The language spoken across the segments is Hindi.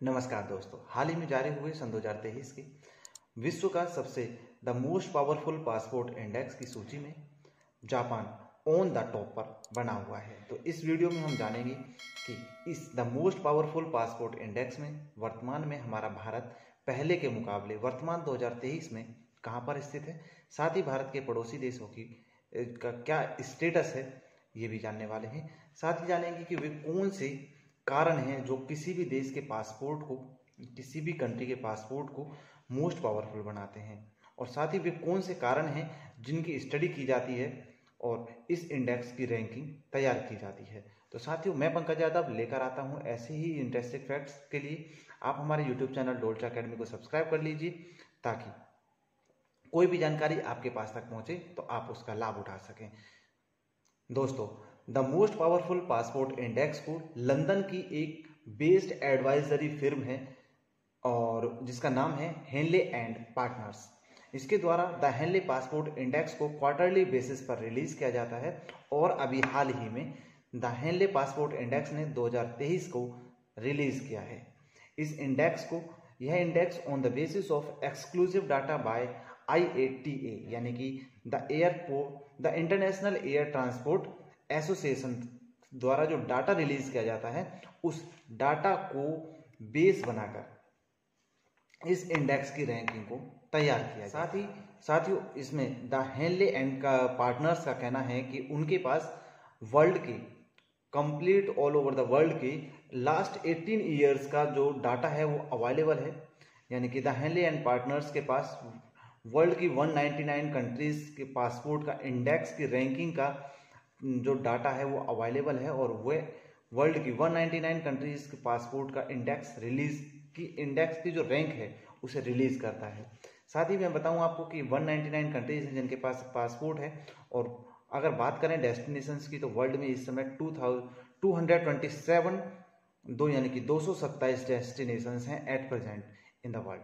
नमस्कार दोस्तों, हाल ही में जारी हुए सन 2023 की विश्व का सबसे the most powerful passport index की सूची में जापान ऑन द टॉप पर बना हुआ है। तो इस वीडियो में हम जानेंगे कि इस the most powerful passport index में वर्तमान में हमारा भारत पहले के मुकाबले वर्तमान 2023 में कहाँ पर स्थित है, साथ ही भारत के पड़ोसी देशों की का क्या स्टेटस है ये भी जानने वाले हैं। साथ ही जानेंगे कि वे कौन से कारण हैं जो किसी भी देश के पासपोर्ट को, किसी भी कंट्री के पासपोर्ट को मोस्ट पावरफुल बनाते हैं, और साथ ही वे कौन से कारण हैं जिनकी स्टडी की जाती है और इस इंडेक्स की रैंकिंग तैयार की जाती है। तो साथियों, मैं पंकज यादव लेकर आता हूं ऐसे ही इंटरेस्टिंग फैक्ट्स के लिए। आप हमारे यूट्यूब चैनल डोल्चा अकेडमी को सब्सक्राइब कर लीजिए ताकि कोई भी जानकारी आपके पास तक पहुंचे तो आप उसका लाभ उठा सकें। दोस्तों, the most powerful passport index को लंदन की एक बेस्ड एडवाइजरी फिर्म है और जिसका नाम है हेनले एंड पार्टनर्स। इसके द्वारा द हेनले पासपोर्ट इंडेक्स को क्वार्टरली बेसिस पर रिलीज किया जाता है और अभी हाल ही में द हेनले पासपोर्ट इंडेक्स ने 2023 को रिलीज किया है। इस इंडेक्स को, यह index on the basis of exclusive data by IATA यानी कि the International Air Transport Association द्वारा जो डाटा रिलीज किया जाता है, उस डाटा को बेस बनाकर इस इंडेक्स की रैंकिंग को तैयार किया। साथ ही इसमें द हेनले एंड का पार्टनर्स का कहना है कि उनके पास वर्ल्ड के complete all over the world के लास्ट 18 ईयर्स का जो डाटा है वो अवेलेबल है। यानी कि द हेनले एंड पार्टनर्स के पास वर्ल्ड की 199 कंट्रीज के पासपोर्ट का इंडेक्स की रैंकिंग का जो डाटा है वो अवेलेबल है और वह वर्ल्ड की 199 कंट्रीज के पासपोर्ट का इंडेक्स की जो रैंक है उसे रिलीज करता है। साथ ही मैं बताऊं आपको कि 199 कंट्रीज हैं जिनके पास पासपोर्ट है, और अगर बात करें डेस्टिनेशंस की तो वर्ल्ड में इस समय 227 यानी कि 227 डेस्टिनेशंस हैं at present in the world.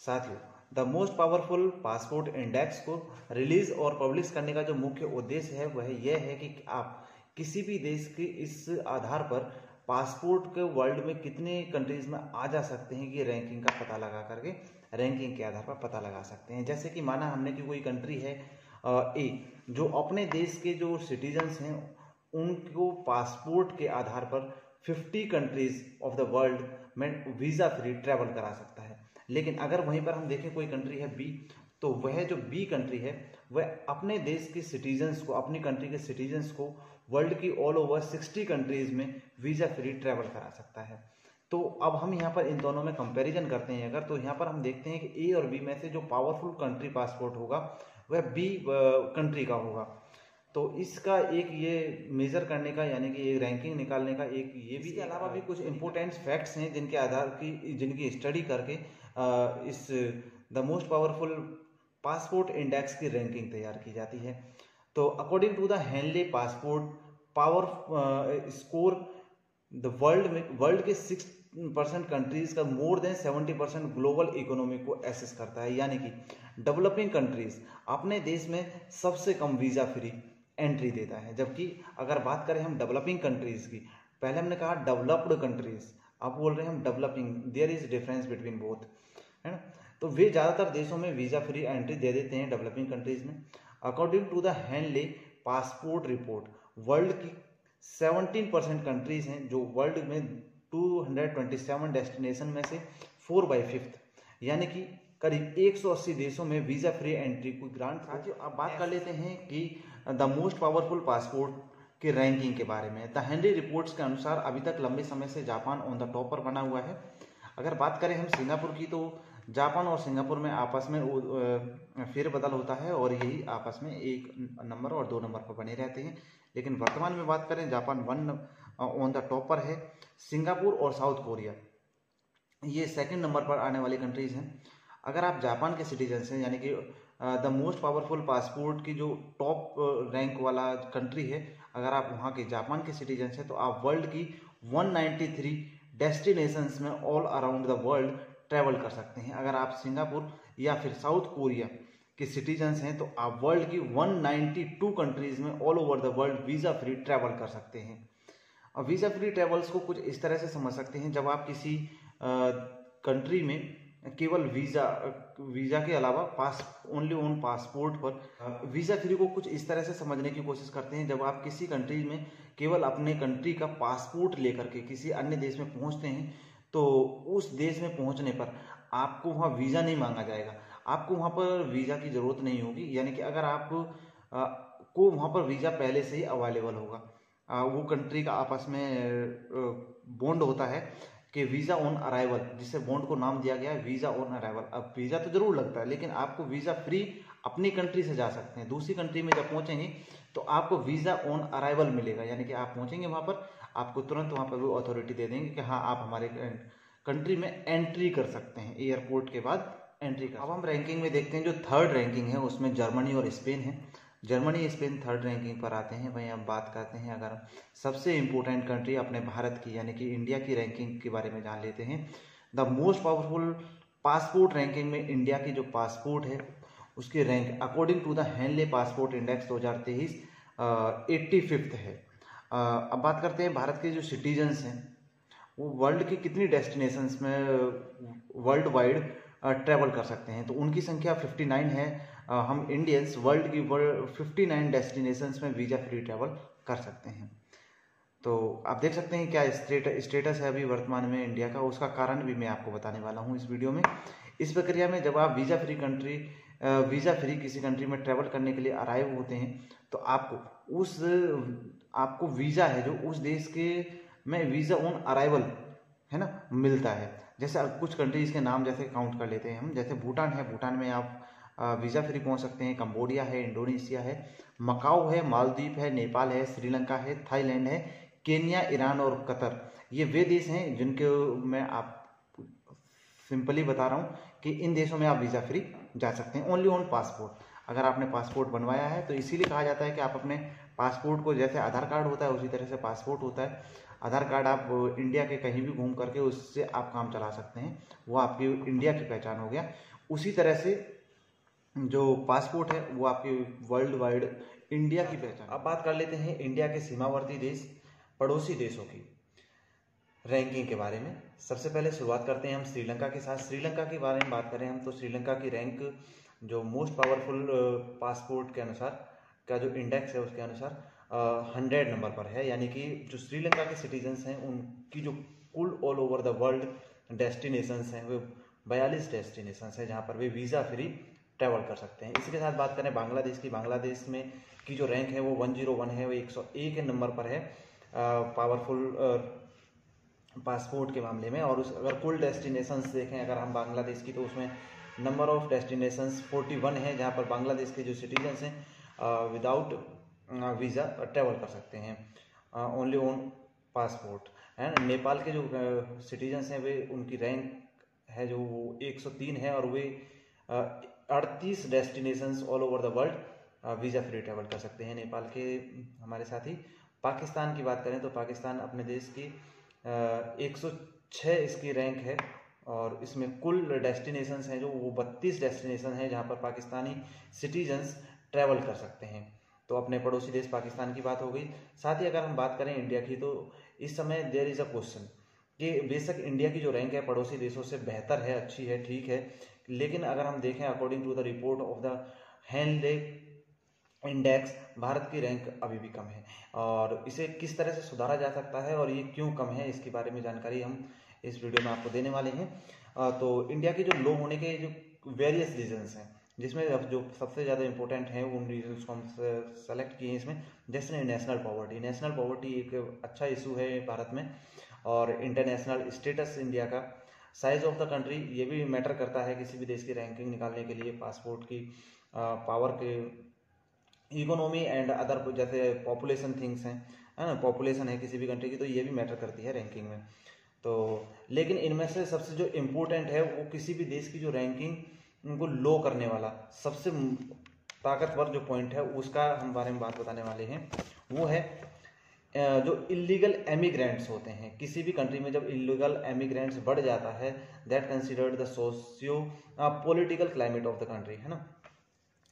साथियों, the most powerful passport index को रिलीज और पब्लिश करने का जो मुख्य उद्देश्य है वह यह है कि आप किसी भी देश के इस आधार पर पासपोर्ट के वर्ल्ड में कितने कंट्रीज में आ जा सकते हैं कि रैंकिंग का पता लगा करके रैंकिंग के आधार पर पता लगा सकते हैं। जैसे कि माना हमने कि कोई कंट्री है ए, जो अपने देश के जो सिटीजन्स हैं उनको पासपोर्ट के आधार पर 50 कंट्रीज ऑफ द वर्ल्ड में वीज़ा फ्री ट्रैवल करा सकता है। लेकिन अगर वहीं पर हम देखें कोई कंट्री है बी, तो वह जो बी कंट्री है वह अपने देश के सिटीजन्स को, अपनी कंट्री के सिटीजन्स को वर्ल्ड की ऑल ओवर 60 कंट्रीज में वीज़ा फ्री ट्रैवल करा सकता है। तो अब हम यहाँ पर इन दोनों में कंपैरिजन करते हैं अगर, तो यहाँ पर हम देखते हैं कि ए और बी में से जो पावरफुल कंट्री पासपोर्ट होगा वह बी कंट्री का होगा। तो इसका एक ये मेजर करने का, यानी कि एक रैंकिंग निकालने का एक ये भी, इसके अलावा भी कुछ इंपॉर्टेंट फैक्ट्स हैं जिनके आधार की, जिनकी स्टडी करके इस the most powerful passport index की रैंकिंग तैयार की जाती है। तो according to the Henley passport power score, the world के 6% कंट्रीज का मोर देन 70% ग्लोबल इकोनॉमी को एसेस करता है। यानी कि डेवलपिंग कंट्रीज अपने देश में सबसे कम वीज़ा फ्री एंट्री देता है, जबकि अगर बात करें हम डेवलपिंग कंट्रीज की, पहले हमने कहा डेवलप्ड कंट्रीज, अब बोल रहे हैं हम developing, there is difference between both, है ना। तो वे ज़्यादातर देशों में वीज़ा फ्री एंट्री दे देते हैं डेवलपिंग कंट्रीज में। According to the Henley passport report, world की 17% कंट्रीज हैं जो वर्ल्ड में 227 डेस्टिनेशन में से 4/5 यानी कि करीब 180 देशों में वीज़ा फ्री एंट्री को ग्रांट। साथियों, अब बात कर लेते हैं कि द मोस्ट पावरफुल पासपोर्ट की रैंकिंग के बारे में। द हेनले रिपोर्ट्स के अनुसार अभी तक लंबे समय से जापान ऑन द टॉप पर बना हुआ है। अगर बात करें हम सिंगापुर की, तो जापान और सिंगापुर में आपस में फेरबदल होता है और यही आपस में 1 नंबर और 2 नंबर पर बने रहते हैं। लेकिन वर्तमान में बात करें, जापान 1 ऑन द टॉप पर है, सिंगापुर और साउथ कोरिया ये सेकंड नंबर पर आने वाली कंट्रीज हैं। अगर आप जापान के सिटीजन्स हैं, यानी कि द मोस्ट पावरफुल पासपोर्ट की जो टॉप रैंक वाला कंट्री है, अगर आप वहाँ के जापान के सिटीजन्स हैं तो आप वर्ल्ड की 193 डेस्टिनेशंस में all around the world travel कर सकते हैं। अगर आप सिंगापुर या फिर साउथ कोरिया के सिटीजन्स हैं तो आप वर्ल्ड की 192 कंट्रीज में all over the world visa free travel कर सकते हैं। और वीज़ा फ्री ट्रैवल्स को कुछ इस तरह से समझ सकते हैं, जब आप किसी कंट्री में केवल वीज़ा के अलावा ओनली ऑन पासपोर्ट पर वीज़ा फ्री को कुछ इस तरह से समझने की कोशिश करते हैं। जब आप किसी कंट्री में केवल अपने कंट्री का पासपोर्ट लेकर के किसी अन्य देश में पहुंचते हैं तो उस देश में पहुंचने पर आपको वहाँ वीज़ा नहीं मांगा जाएगा, आपको वहाँ पर वीज़ा की ज़रूरत नहीं होगी। यानी कि अगर आप को वहाँ पर वीज़ा पहले से ही अवेलेबल होगा, वो कंट्री का आपस में बॉन्ड होता है कि वीज़ा ऑन अराइवल, जिससे बॉन्ड को नाम दिया गया है वीज़ा ऑन अराइवल। अब वीज़ा तो जरूर लगता है लेकिन आपको वीज़ा फ्री अपनी कंट्री से जा सकते हैं। दूसरी कंट्री में जब पहुंचेंगे तो आपको वीज़ा ऑन अराइवल मिलेगा, यानी कि आप पहुंचेंगे वहाँ पर आपको तुरंत वहाँ पर वो अथॉरिटी दे देंगे कि हाँ आप हमारे कंट्री में एंट्री कर सकते हैं, एयरपोर्ट के बाद एंट्री कर। अब हम रैंकिंग में देखते हैं जो थर्ड रैंकिंग है उसमें जर्मनी और स्पेन है। जर्मनी स्पेन थर्ड रैंकिंग पर आते हैं। वहीं हम बात करते हैं अगर सबसे इम्पोर्टेंट कंट्री अपने भारत की यानी कि इंडिया की रैंकिंग के बारे में जान लेते हैं। The most powerful passport ranking में इंडिया की जो पासपोर्ट है उसकी rank according to the Henley passport index 2023 85th है। अब बात करते हैं भारत के जो सिटीजन्स हैं वो वर्ल्ड की कितनी डेस्टिनेशंस में वर्ल्ड वाइड ट्रैवल कर सकते हैं, तो उनकी संख्या 59 है। हम इंडियंस वर्ल्ड की 59 डेस्टिनेशंस में वीज़ा फ्री ट्रैवल कर सकते हैं। तो आप देख सकते हैं क्या स्टेटस है अभी वर्तमान में इंडिया का, उसका कारण भी मैं आपको बताने वाला हूँ इस वीडियो में। इस प्रक्रिया में जब आप वीज़ा फ्री किसी कंट्री में ट्रैवल करने के लिए अराइव होते हैं तो आपको वीज़ा है जो उस देश के में वीज़ा ऑन अराइवल है ना मिलता है। जैसे कुछ कंट्रीज के नाम जैसे काउंट कर लेते हैं हम, जैसे भूटान है, भूटान में आप वीज़ा फ्री पहुंच सकते हैं। कंबोडिया है, इंडोनेशिया है, मकाऊ है, मालदीव है, नेपाल है, श्रीलंका है, थाईलैंड है, केन्या, ईरान और कतर, ये वे देश हैं जिनके मैं आप सिंपली बता रहा हूँ कि इन देशों में आप वीज़ा फ्री जा सकते हैं ओनली ऑन पासपोर्ट। अगर आपने पासपोर्ट बनवाया है तो इसीलिए कहा जाता है कि आप अपने पासपोर्ट को, जैसे आधार कार्ड होता है उसी तरह से पासपोर्ट होता है। आधार कार्ड आप इंडिया के कहीं भी घूम करके उससे आप काम चला सकते हैं, वो आपकी इंडिया की पहचान हो गया। उसी तरह से जो पासपोर्ट है वो आपकी वर्ल्ड वाइड इंडिया की पहचान। अब बात कर लेते हैं इंडिया के सीमावर्ती देश, पड़ोसी देशों की रैंकिंग के बारे में। सबसे पहले शुरुआत करते हैं हम श्रीलंका के साथ। श्रीलंका के बारे में बात करें हम तो श्रीलंका की रैंक जो मोस्ट पावरफुल पासपोर्ट के अनुसार का जो इंडेक्स है उसके अनुसार 100 नंबर पर है। यानी कि जो श्रीलंका के सिटीजन्स हैं उनकी जो कुल all over the world destinations हैं वो 42 डेस्टिनेशंस हैं जहाँ पर वे वीज़ा फ्री ट्रैवल कर सकते हैं। इसी के साथ बात करें बांग्लादेश की, बांग्लादेश में की जो रैंक है वो 101 है, वो 101 नंबर पर है पावरफुल पासपोर्ट के मामले में। और अगर कुल डेस्टिनेशंस देखें अगर हम बांग्लादेश की तो उसमें नंबर ऑफ डेस्टिनेशंस 41 है जहाँ पर बांग्लादेश के जो सिटीजन्स हैं विदाउट वीज़ा ट्रैवल कर सकते हैं only on passport. And Nepal के जो सिटीजन्स हैं वे उनकी रैंक है जो 103 है और वे 38 destinations all over the world visa free travel कर सकते हैं नेपाल के हमारे साथी। पाकिस्तान की बात करें तो पाकिस्तान अपने देश की 106 इसकी रैंक है और इसमें कुल डेस्टिनेशंस हैं जो वो 32 डेस्टिनेशन हैं जहाँ पर पाकिस्तानी सिटीजन्स ट्रैवल कर सकते हैं। तो अपने पड़ोसी देश पाकिस्तान की बात हो गई। साथ ही अगर हम बात करें इंडिया की तो इस समय देयर इज़ अ क्वेश्चन कि बेशक इंडिया की जो रैंक है पड़ोसी देशों से बेहतर है, अच्छी है, ठीक है, लेकिन अगर हम देखें according to the report of the Henley index Bharat की रैंक अभी भी कम है और इसे किस तरह से सुधारा जा सकता है और ये क्यों कम है इसके बारे में जानकारी हम इस वीडियो में आपको देने वाले हैं। तो इंडिया के जो लो होने के जो वेरियस रीजंस हैं जिसमें अब जो सबसे ज़्यादा इंपॉर्टेंट है उन रीजंस को हम सेलेक्ट किए हैं इसमें। जैसे नेशनल पॉवर्टी एक अच्छा इशू है भारत में और इंटरनेशनल स्टेटस इंडिया का, साइज ऑफ द कंट्री ये भी मैटर करता है किसी भी देश की रैंकिंग निकालने के लिए। पासपोर्ट की पावर के इकोनॉमी एंड अदर जैसे पॉपुलेशन थिंग्स हैं है ना, पॉपुलेशन है किसी भी कंट्री की तो ये भी मैटर करती है रैंकिंग में। तो लेकिन इनमें से सबसे जो इम्पोर्टेंट है वो किसी भी देश की जो रैंकिंग उनको लो करने वाला सबसे ताकतवर जो पॉइंट है उसका हम बारे में बात बताने वाले हैं। वो है जो इलीगल एमिग्रेंट्स होते हैं किसी भी कंट्री में, जब इलीगल एमिग्रेंट्स बढ़ जाता है that considered the socio political climate of the country, है ना।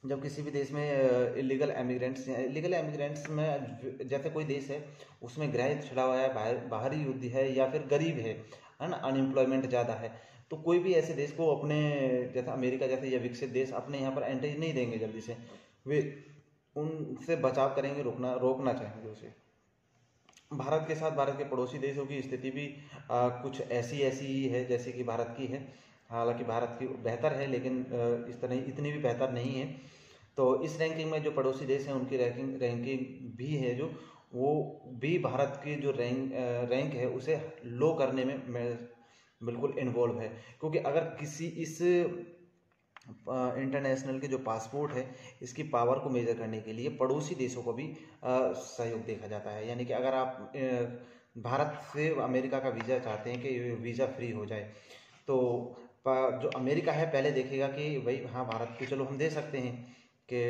जब किसी भी देश में इलीगल एमिग्रेंट्स में जैसे कोई देश है उसमें गृह छिड़ा हुआ है, बाहरी युद्ध है या फिर गरीब है है ना, अनएम्प्लॉयमेंट ज़्यादा है, तो कोई भी ऐसे देश को अपने, जैसे अमेरिका जैसे या विकसित देश अपने यहाँ पर एंट्री नहीं देंगे जल्दी से, वे उनसे बचाव करेंगे, रोकना चाहेंगे उसे। भारत के साथ भारत के पड़ोसी देशों की स्थिति भी कुछ ऐसी ऐसी ही है जैसे कि भारत की है। हालांकि भारत की बेहतर है, लेकिन इस तरह इतनी भी बेहतर नहीं है। तो इस रैंकिंग में जो पड़ोसी देश हैं उनकी रैंकिंग भी है, जो वो भी भारत की जो रैंक है उसे लो करने में बिल्कुल इन्वॉल्व है। क्योंकि अगर किसी इस इंटरनेशनल के जो पासपोर्ट है इसकी पावर को मेजर करने के लिए पड़ोसी देशों को भी सहयोग देखा जाता है। यानी कि अगर आप भारत से अमेरिका का वीज़ा चाहते हैं कि वीज़ा फ्री हो जाए, तो जो अमेरिका है पहले देखेगा कि भाई हाँ, भारत को चलो हम दे सकते हैं कि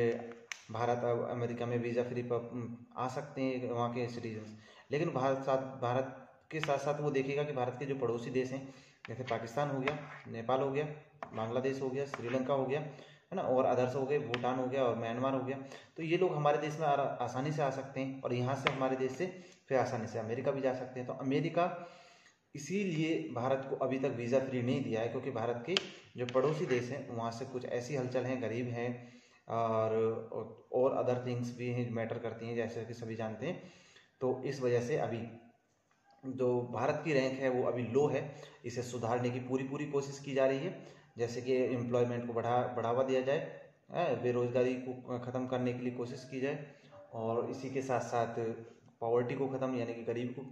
भारत अब अमेरिका में वीज़ा फ्री पर आ सकते हैं वहाँ के सिटीजन्स। लेकिन भारत के साथ साथ वो देखेगा कि भारत के जो पड़ोसी देश हैं, जैसे पाकिस्तान हो गया, नेपाल हो गया, बांग्लादेश हो गया, श्रीलंका हो गया, है ना, और अदर्स हो गए, भूटान हो गया और म्यांमार हो गया, तो ये लोग हमारे देश में आसानी से आ सकते हैं और यहाँ से हमारे देश से फिर आसानी से अमेरिका भी जा सकते हैं। तो अमेरिका इसीलिए भारत को अभी तक वीज़ा फ्री नहीं दिया है, क्योंकि भारत के जो पड़ोसी देश हैं वहाँ से कुछ ऐसी हलचल हैं, गरीब हैं और अदर थिंग्स भी हैं मैटर करती हैं, जैसे कि सभी जानते हैं। तो इस वजह से अभी जो भारत की रैंक है वो अभी लो है। इसे सुधारने की पूरी कोशिश की जा रही है, जैसे कि एम्प्लॉयमेंट को बढ़ावा दिया जाए, बेरोजगारी को ख़त्म करने के लिए कोशिश की जाए, और इसी के साथ साथ पॉवर्टी को ख़त्म यानी कि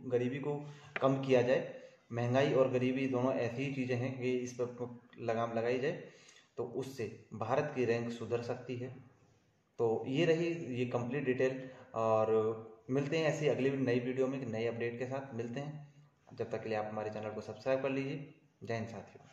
गरीबी को कम किया जाए। महंगाई और गरीबी दोनों ऐसी ही चीज़ें हैं कि इस पर लगाम लगाई जाए, तो उससे भारत की रैंक सुधर सकती है। तो ये रही ये कंप्लीट डिटेल, और मिलते हैं ऐसी अगली नई वीडियो में नए अपडेट के साथ मिलते हैं। जब तक के लिए आप हमारे चैनल को सब्सक्राइब कर लीजिए। जय हिंद साथियों।